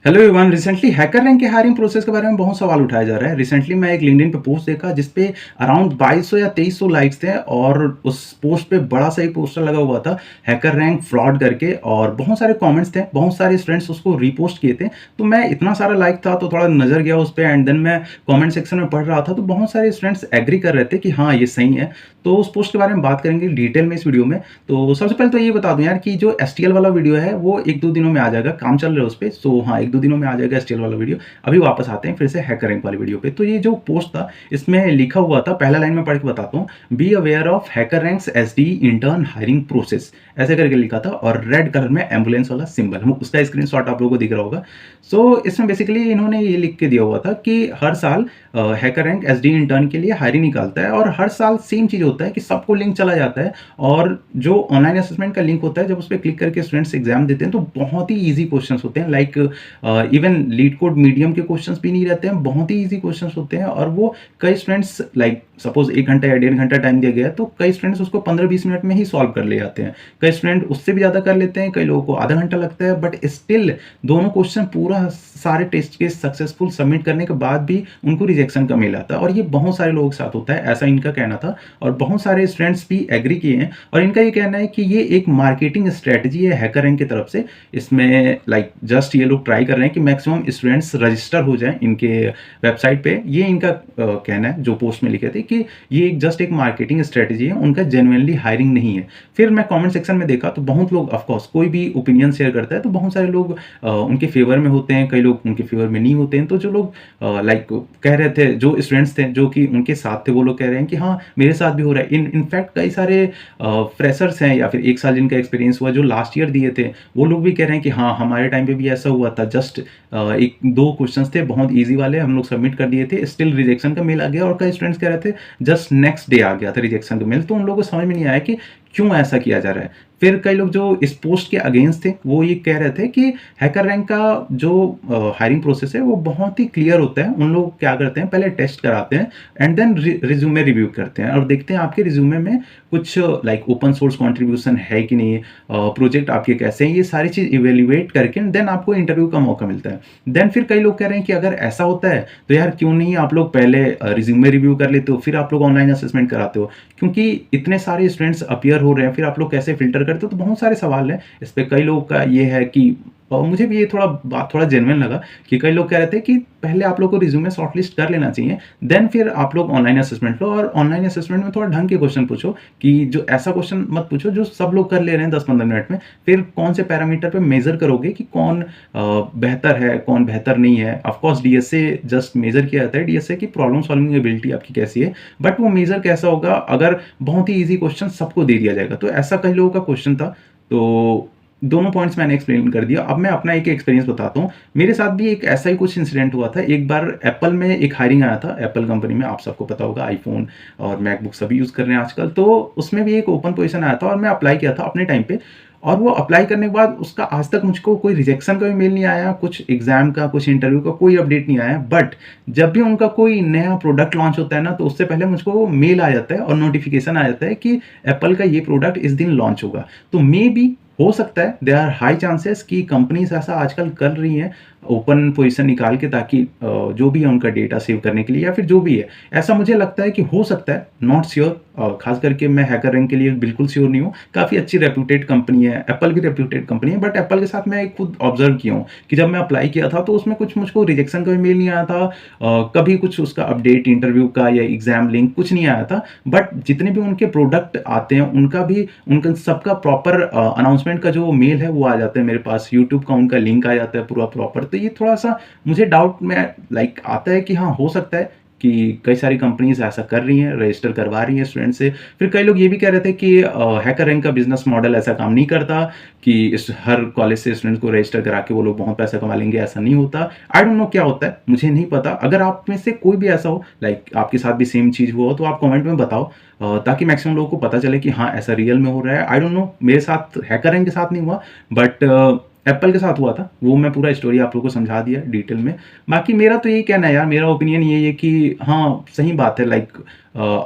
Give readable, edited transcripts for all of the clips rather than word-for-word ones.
Hello everyone. Recently hacker rank के hiring process के बारे में बहुत सवाल उठाया जा रहा है। रिसेंटली मैं एक लिंक्डइन पे पोस्ट देखा जिस पे अराउंड 2200 या 2300 लाइक्स थे और उस पोस्ट पे बड़ा सा एक पोस्टर लगा हुआ था हैकर रैंक फ्रॉड करके, और बहुत सारे कमेंट्स थे, बहुत सारे स्टूडेंट्स उसको रीपोस्ट किए थे। तो मैं इतना सारा लाइक था तो थोड़ा नज़र गया उस पे, एंड देन मैं कमेंट सेक्शन में पढ़ रहा था तो बहुत सारे स्टूडेंट्स एग्री कर रहे थे कि हाँ ये सही है। तो उस पोस्ट के बारे में बात करेंगे डिटेल में इस वीडियो में। तो सबसे पहले तो ये बता दूं यार कि जो एसटीएल वाला वीडियो है वो 1-2 दिनों में आ जाएगा, काम चल रहा है उस पे। सो हाँ, 1-2 दिनों में आ जाएगा एसटीएल वाला वीडियो। अभी वापस आते हैं फिर से हैकर रैंक वाली वीडियो पे। तो ये जो पोस्ट था इसमें लिखा हुआ था, पहला लाइन में पढ़ के बताता हूँ। Be aware of hacker ranks SD intern hiring process, ऐसे करके लिखा था और रेड कलर में एम्बुलेंस वाला सिंबल, उसका स्क्रीनशॉट आप लोगों को दिख रहा होगा। सो इसमें बेसिकली इन्होंने ये लिख के दिया हुआ था कि हर साल हैकर रैंक एसडी इंटर्न के लिए हायरिंग निकालता है और हर साल सेम चीज होता है कि सबको लिंक चला जाता है, और जो ऑनलाइन असेसमेंट का लिंक होता है जब उस पर क्लिक करके स्टूडेंट्स एग्जाम देते हैं तो बहुत ही ईजी क्वेश्चंस होते हैं। Like even leet code medium के क्वेश्चंस भी नहीं रहते हैं, बहुत ही ईजी क्वेश्चंस होते हैं। और वो कई स्टूडेंट्स, लाइक सपोज 1 घंटा या 1.5 घंटा टाइम दिया गया है तो कई स्टूडेंट्स उसको 15-20 मिनट में ही सॉल्व कर ले जाते हैं। कई स्टूडेंट उससे भी ज़्यादा कर लेते हैं, कई लोगों को आधा घंटा लगता है, बट स्टिल दोनों क्वेश्चन पूरा सारे टेस्ट के सक्सेसफुल सबमिट करने के बाद भी उनको रिजेक्शन का मेल आता है। और ये बहुत सारे लोगों के साथ होता है, ऐसा इनका कहना था। और बहुत सारे स्टूडेंट्स भी एग्री किए हैं और इनका ये कहना है कि ये एक मार्केटिंग स्ट्रेटजी है हैकर रैंक की तरफ से। इसमें लाइक जस्ट ये लोग ट्राई कर रहे हैं कि मैक्सिमम स्टूडेंट्स रजिस्टर हो जाएं इनके वेबसाइट पे। ये इनका कहना है जो पोस्ट में लिखे थे कि ये एक जस्ट एक मार्केटिंग स्ट्रेटजी है, उनका जेन्युइनली हायरिंग नहीं है। फिर मैं कमेंट सेक्शन में देखा तो बहुत लोग, ऑफकोर्स कोई भी ओपिनियन शेयर करता है तो बहुत सारे लोग उनके फेवर में होते हैं, कई लोग उनके फेवर में नहीं होते हैं। तो जो लोग लाइक कह रहे थे, जो स्टूडेंट्स थे जो कि उनके साथ थे, वो लोग कह रहे हैं कि हाँ मेरे साथ भी हो रहा है। इनफैक्ट कई सारे फ्रेशर्स हैं या फिर 1 साल जिनका एक्सपीरियंस हुआ जो लास्ट ईयर दिए थे, वो लोग भी कह रहे हैं कि हाँ हमारे टाइम पे भी ऐसा हुआ था। जस्ट 1-2 क्वेश्चंस थे बहुत ईजी वाले, हम लोग सबमिट कर दिए थे, स्टिल रिजेक्शन का मेल आ गया। और कई स्टूडेंट्स कह रहे थे जस्ट नेक्स्ट डे आ गया था रिजेक्शन का मेल। तो उन लोगों को समझ में नहीं आया कि क्यों ऐसा किया जा रहा है। फिर कई लोग जो इस पोस्ट के अगेंस्ट थे वो ये कह रहे थे कि हैकर रैंक का जो हायरिंग प्रोसेस है वो बहुत ही क्लियर होता है। उन लोग क्या करते हैं, पहले टेस्ट कराते हैं एंड देन रिज्यूमे रिव्यू करते हैं और देखते हैं आपके रिज्यूमे में कुछ लाइक ओपन सोर्स कंट्रीब्यूशन है कि नहीं, प्रोजेक्ट आपके कैसे हैं, ये सारी चीज इवेल्युएट करके देन आपको इंटरव्यू का मौका मिलता है। देन फिर कई लोग कह रहे हैं कि अगर ऐसा होता है तो यार क्यों नहीं आप लोग पहले रिज्यूमे रिव्यू कर लेते हो, फिर आप लोग ऑनलाइन असेसमेंट कराते हो, क्योंकि इतने सारे स्टूडेंट्स अपीयर हो रहे हैं, फिर आप लोग कैसे फिल्टर करते हो। तो बहुत सारे सवाल हैं इस पे। कई लोगों का ये है कि, और मुझे भी ये थोड़ा जेन्युइन लगा कि कई लोग कह रहे थे कि पहले आप लोग को रिज्यूमे शॉर्टलिस्ट कर लेना चाहिए, देन फिर आप लोग ऑनलाइन असेसमेंट लो। और ऑनलाइन असेसमेंट में थोड़ा ढंग के क्वेश्चन पूछो, कि जो ऐसा क्वेश्चन मत पूछो जो सब लोग कर ले रहे हैं 10-15 मिनट में। फिर कौन से पैरामीटर पे मेजर करोगे कि कौन बेहतर है कौन बेहतर नहीं है। ऑफकोर्स डीएसए जस्ट मेजर किया जाता है, डीएसए की प्रॉब्लम सॉल्विंग एबिलिटी आपकी कैसी है, बट वो मेजर कैसा होगा अगर बहुत ही ईजी क्वेश्चन सबको दे दिया जाएगा। तो ऐसा कई लोगों का क्वेश्चन था। तो दोनों पॉइंट्स मैंने एक्सप्लेन कर दिया। अब मैं अपना एक एक्सपीरियंस बताता हूँ। मेरे साथ भी एक ऐसा ही कुछ इंसिडेंट हुआ था। एक बार एप्पल में एक हायरिंग आया था, एप्पल कंपनी में, आप सबको पता होगा आईफोन और मैकबुक सभी यूज़ कर रहे हैं आजकल। तो उसमें भी एक ओपन पोजीशन आया था और मैं अप्लाई किया था अपने टाइम पे। और वो अप्लाई करने के बाद उसका आज तक मुझको कोई रिजेक्शन का भी मेल नहीं आया, कुछ एग्जाम का कुछ इंटरव्यू का कोई अपडेट नहीं आया। बट जब भी उनका कोई नया प्रोडक्ट लॉन्च होता है ना, तो उससे पहले मुझको मेल आ जाता है और नोटिफिकेशन आ जाता है कि एप्पल का ये प्रोडक्ट इस दिन लॉन्च होगा। तो मे बी हो सकता है, देयर आर हाई चांसेस कि कंपनीज ऐसा आजकल कर रही हैं ओपन पोजीशन निकाल के, ताकि जो भी है उनका डेटा सेव करने के लिए या फिर जो भी है। ऐसा मुझे लगता है कि हो सकता है, नॉट श्योर। खास करके मैं हैकर रैंक के लिए बिल्कुल श्योर नहीं हूँ। काफ़ी अच्छी रेप्यूटेड कंपनी है, एप्पल भी रेप्यूटेड कंपनी है, बट एप्पल के साथ मैं खुद ऑब्जर्व किया हूँ कि जब मैं अप्लाई किया था तो उसमें कुछ मुझको रिजेक्शन का भी मेल नहीं आया था, कभी कुछ उसका अपडेट इंटरव्यू का या एग्जाम लिंक कुछ नहीं आया था। बट जितने भी उनके प्रोडक्ट आते हैं उनका सबका प्रॉपर अनाउंसमेंट का जो मेल है वो आ जाता है मेरे पास, यूट्यूब का उनका लिंक आ जाता है पूरा प्रॉपर। तो ये थोड़ा सा मुझे डाउट में लाइक आता है कि हाँ हो सकता है कि कई सारी कंपनीज ऐसा कर रही हैं, रजिस्टर करवा रही हैं स्टूडेंट से। फिर कई लोग ये भी कह रहे थे कि हैकर रैंक का बिजनेस मॉडल ऐसा काम नहीं करता कि इस हर कॉलेज से स्टूडेंट्स को रजिस्टर करा के वो लोग बहुत पैसा कमा लेंगे, ऐसा नहीं होता। आई डोंट नो क्या होता है, मुझे नहीं पता। अगर आप में से कोई भी ऐसा हो, लाइक आपके साथ भी सेम चीज़ हुआ हो, तो आप कमेंट में बताओ, ताकि मैक्सिमम लोगों को पता चले कि हाँ ऐसा रियल में हो रहा है। आई डोंट नो, मेरे साथ हैकर रैंक के साथ नहीं हुआ, बट एप्पल के साथ हुआ था, वो मैं पूरा स्टोरी आप लोगों को समझा दिया डिटेल में। बाकी मेरा तो यही कहना है यार, मेरा ओपिनियन यही है कि हाँ, सही बात है लाइक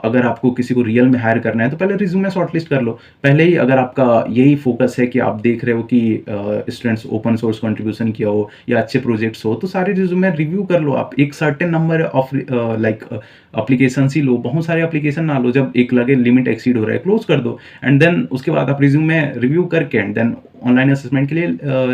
अगर आपको किसी को रियल में हायर करना है तो पहले रिज़्यूमे शॉर्टलिस्ट कर लो। पहले ही अगर आपका यही फ़ोकस है कि आप देख रहे हो कि स्टूडेंट्स ओपन सोर्स कंट्रीब्यूशन किया हो या अच्छे प्रोजेक्ट्स हो, तो सारे रिज़्यूमे रिव्यू कर लो आप। एक certain number of like applications ही लो, बहुत सारे एप्लीकेशन ना लो, जब एक लगे लिमिट एक्सीड हो रहा है, क्लोज़ कर दो एंड देन उसके बाद आप रिज़्यूमे रिव्यू करके एंड देन ऑनलाइन असेसमेंट के लिए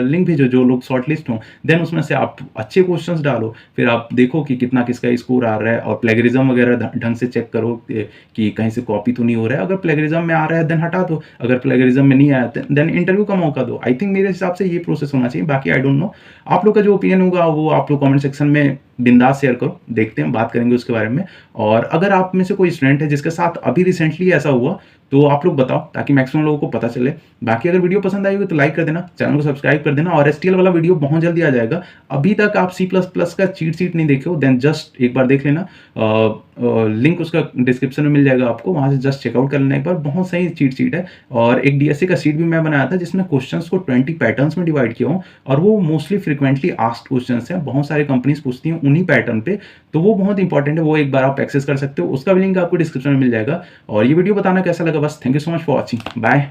लिंक भेजो जो लोग शॉर्टलिस्ट हों। देन उसमें से आप अच्छे क्वेश्चंस डालो, फिर आप देखो कि कितना किसका स्कोर आ रहा है और प्लेगरिज्म वगैरह ढंग से चेक करो कि कहीं से कॉपी तो नहीं हो रहा है। अगर प्लेगरिज्म में आ रहा है देन हटा दो, अगर प्लेगरिज्म में नहीं आया देन इंटरव्यू का मौका दो। आई थिंक मेरे हिसाब से ये प्रोसेस होना चाहिए। बाकी आई डोंट नो, आप लोग का जो ओपिनियन होगा वो आप लोग कमेंट सेक्शन में बिंदास शेयर करो, देखते हैं, बात करेंगे उसके बारे में। और अगर आप में से कोई स्टूडेंट है जिसके साथ अभी रिसेंटली ऐसा हुआ, तो आप लोग बताओ ताकि मैक्सिमम लोगों को पता चले। बाकी अगर वीडियो पसंद आई हो तो लाइक कर देना, चैनल को सब्सक्राइब कर देना और एसटीएल वाला वीडियो बहुत जल्दी आ जाएगा। अभी तक आप सी प्लस प्लस का चीट शीट नहीं देखे हो देन जस्ट एक बार देख लेना, लिंक उसका डिस्क्रिप्शन में मिल जाएगा आपको, वहाँ से जस्ट चेकआउट कर लेना एक बार। बहुत सही चीट शीट है। और एक डीएसए का शीट भी मैं बनाया था जिसमें क्वेश्चंस को 20 पैटर्न्स में डिवाइड किया हूँ और वो मोस्टली फ्रिक्वेंटली आस्क्ड क्वेश्चंस हैं, बहुत सारे कंपनीज पूछती हैं उन्हीं पैटर्न पे, तो वो बहुत इंपॉर्टेंट है। वो एक बार आप एक्सेस कर सकते हो, उसका भी लिंक आपको डिस्क्रिप्शन में मिल जाएगा। और ये वीडियो बताना कैसा लगा, बस thank you so much for watching, bye.